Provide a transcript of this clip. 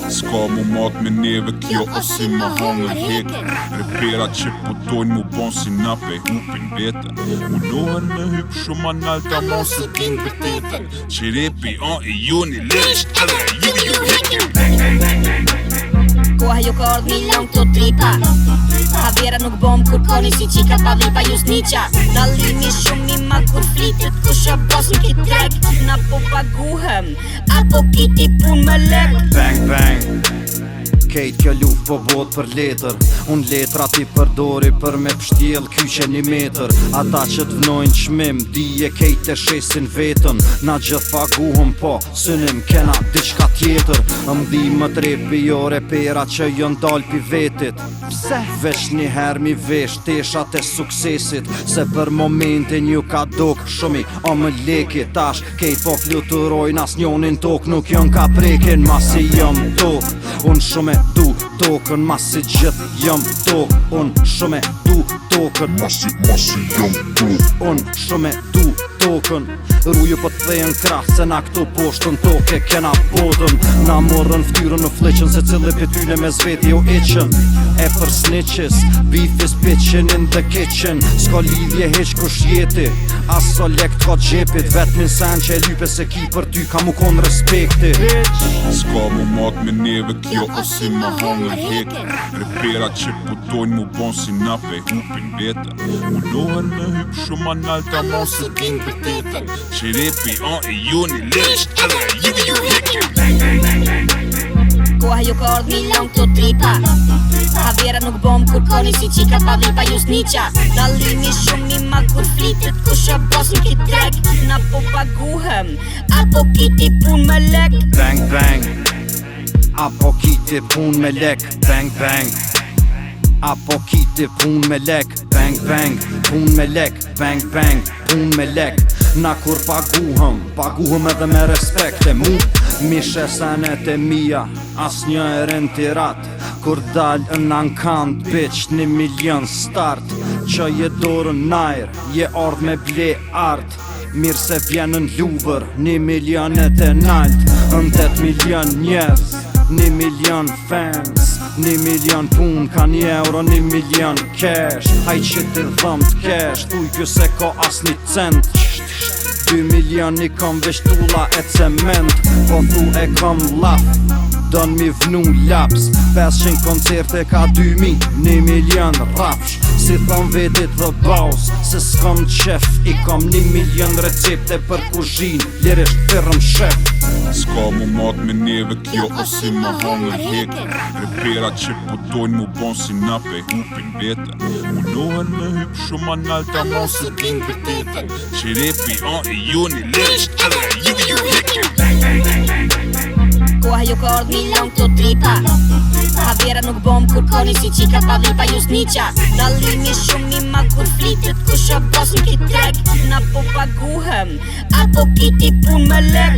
S'ka mu mat me neve, kjo o si ma hangër heke. Repera që putojnë mu bon si nape hupin vete. Mundohen me hyp shumë analta mos e din për tete. Që repi e ju një lesht edhe ju heke. Koha ju ka ardh mi lang të tripa. Havera nuk bom kur koni si qika pa vipa ju sniqa. Dallimi shumë i ma kur flitet kusha bos në kit treg. Na po paguhem, apo kiti pun me lek. Bang bang Kejt kjo luft po bot për letër. Unë letra ti përdori për me pështjel kyqe 1 metër. Ata që t'vnojnë qmim, dije kejt e shesin vetën. Na gjithë paguhëm po, synim kena diçka tjetër. Mdi më trepi jo repera që jën dal pi vetit. Pse? Veç njëher mi vesh teshat e suksesit. Se për momentin ju ka duk shumë o më leki. Tash kejt po fluturojnë as njonin tok nuk jën ka prekin. Masi jëm tok, unë shumë du tokën, masi gjithë jëm tok. Unë shumë du tokën, Masi jëm tok. unë shumë du tokën. Rruju po t'thejën kraft se na këto poshtën toke kena botën. Na morën ftyrën në fleqën se cili për tyne me zveti o eqen. E për snitches, beef is bitchin in the kitchen. S'ka lidhje heq kush jeti, aso lek t'ka gjepit. Vetmin sen që e lype se ki për ty ka mu kon respekti. S'ka mu mat me neve, kjo o si ma hangër heke. Repera që putojnë mu bon si nape hupin vete. Mundohen me hyp shumë analta mos e din për tete. Që repi e ju një lesht edhe ju heke. Koha ju ka ardh mi lang të tripa. Havera nuk bom kur koni si qika pa vipa ju sniqa. Dallimi shumë i ma kur flitet kusha bos në kit treg. Na po paguhem, apo kiti pun me lek. Bang bang Apo kiti pun me lek. Bang bang Apo kiti pun me lek. Bang bang Pun me lek. Bang bang Pun me lek. Na kur paguhem edhe me respekt e mu. Mishe senet e mija, as një erin tirat. Kur dal në kant, bitch 1 milion start. Që je dorën najr, je ardh me ble art. Mirë se vjenën luvër, 1 milionet e nalt. 8 milion njerëz, 1 milion fans. 1 milion pun, ka 1 euro, 1 milion cash. Haj që të dhëmt cash, thuj kjo se ka as 1 cent. 2 milion i kom vesh tulla e cement. Po thu e kom laf, don mi vnu laps. 500 koncerte ka 2000, 1 milion rafsh. Si thon vetit dhe baus, se s'kom qef. I kom 1 milion recepte për kuzhin, lirisht firëm shef. S'ka mu mat me neve, kjo o si ma hangër heke. Repera që putojnë mu bon si nape hupin vete. Mundohen me hyp shumë analta mos e din për tete. Që repi e ju një lesht edhe ju heke. Koha ju ka ardh mi lang të tripa. Havera nuk bom kur koni si qika pa vipa ju sniqa. Dallimi shumë i ma kur flitet kusha bos në kit treg. Na po paguhem, apo kiti pun me lek.